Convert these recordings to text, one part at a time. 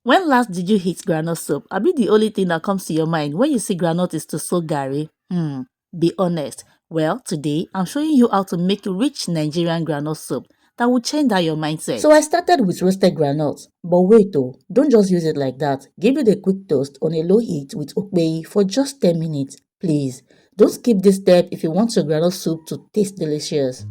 When last did you eat groundnut soup? I be the only thing that comes to your mind when you see groundnut is to soak garri. Be honest. Well, today I'm showing you how to make rich Nigerian groundnut soup that will change that your mindset. So I started with roasted groundnuts, but wait oh, don't just use it like that. Give it a quick toast on a low heat with ukbei for just 10 minutes. Please, don't skip this step if you want your groundnut soup to taste delicious.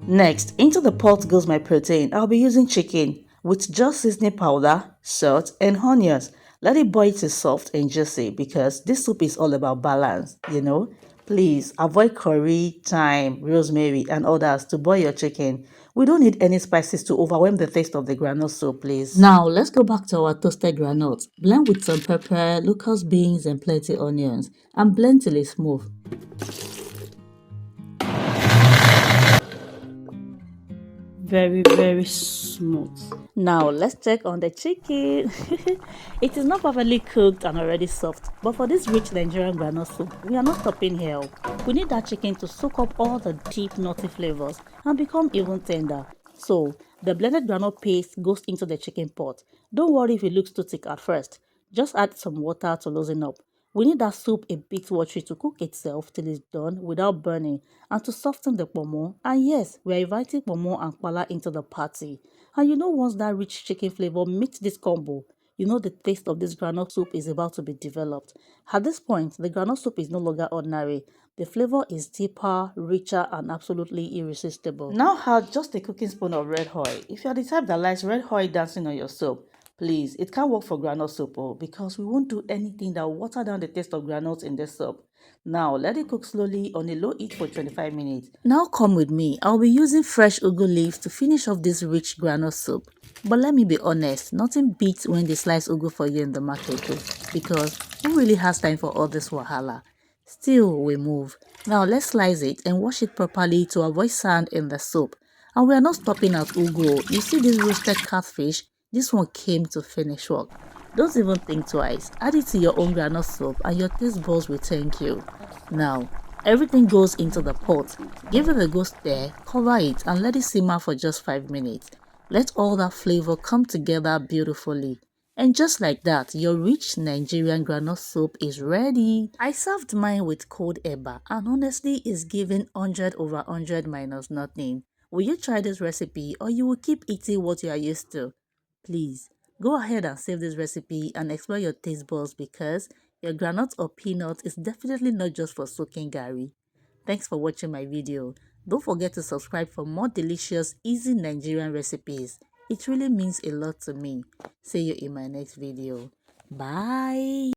Next, into the pot goes my protein. I'll be using chicken with just seasoning powder, salt, and onions. Let it boil to soft and juicy because this soup is all about balance, you know. Please avoid curry, thyme, rosemary, and others to boil your chicken. We don't need any spices to overwhelm the taste of the groundnut soup, please. Now, let's go back to our toasted groundnuts. Blend with some pepper, locust beans, and plenty onions, and blend till it's smooth. Very smooth. Now let's check on the chicken. It is not perfectly cooked and already soft, but for this rich Nigerian groundnut soup, we are not stopping here. We need that chicken to soak up all the deep nutty flavors and become even tender. So the blended groundnut paste goes into the chicken pot. Don't worry if it looks too thick at first. Just add some water to loosen up. We need that soup a bit watery to cook itself till it's done without burning and to soften the ponmo. And yes, we are inviting ponmo and panla into the party. And you know, once that rich chicken flavor meets this combo, you know the taste of this groundnut soup is about to be developed. At this point, the groundnut soup is no longer ordinary. The flavor is deeper, richer, and absolutely irresistible. Now add just a cooking spoon of red oil. If you are the type that likes red oil dancing on your soup, please, it can't work for groundnut soup because we won't do anything that will water down the taste of groundnuts in this soup. Now, let it cook slowly on a low heat for 25 minutes. Now come with me. I'll be using fresh ugwu leaves to finish off this rich groundnut soup. But let me be honest, nothing beats when they slice ugwu for you in the market too, because who really has time for all this wahala? Still, we move. Now let's slice it and wash it properly to avoid sand in the soup. And we are not stopping at ugwu. You see this roasted catfish? This one came to finish work. Don't even think twice. Add it to your own groundnut soup and your taste buds will thank you. Now, everything goes into the pot. Give it a good stir, cover it and let it simmer for just 5 minutes. Let all that flavor come together beautifully. And just like that, your rich Nigerian groundnut soup is ready. I served mine with cold eba and honestly it's giving 100 over 100 minus nothing. Will you try this recipe or you will keep eating what you are used to? Please, go ahead and save this recipe and explore your taste buds because your groundnut or peanut is definitely not just for soaking garri. Thanks for watching my video. Don't forget to subscribe for more delicious, easy Nigerian recipes. It really means a lot to me. See you in my next video. Bye!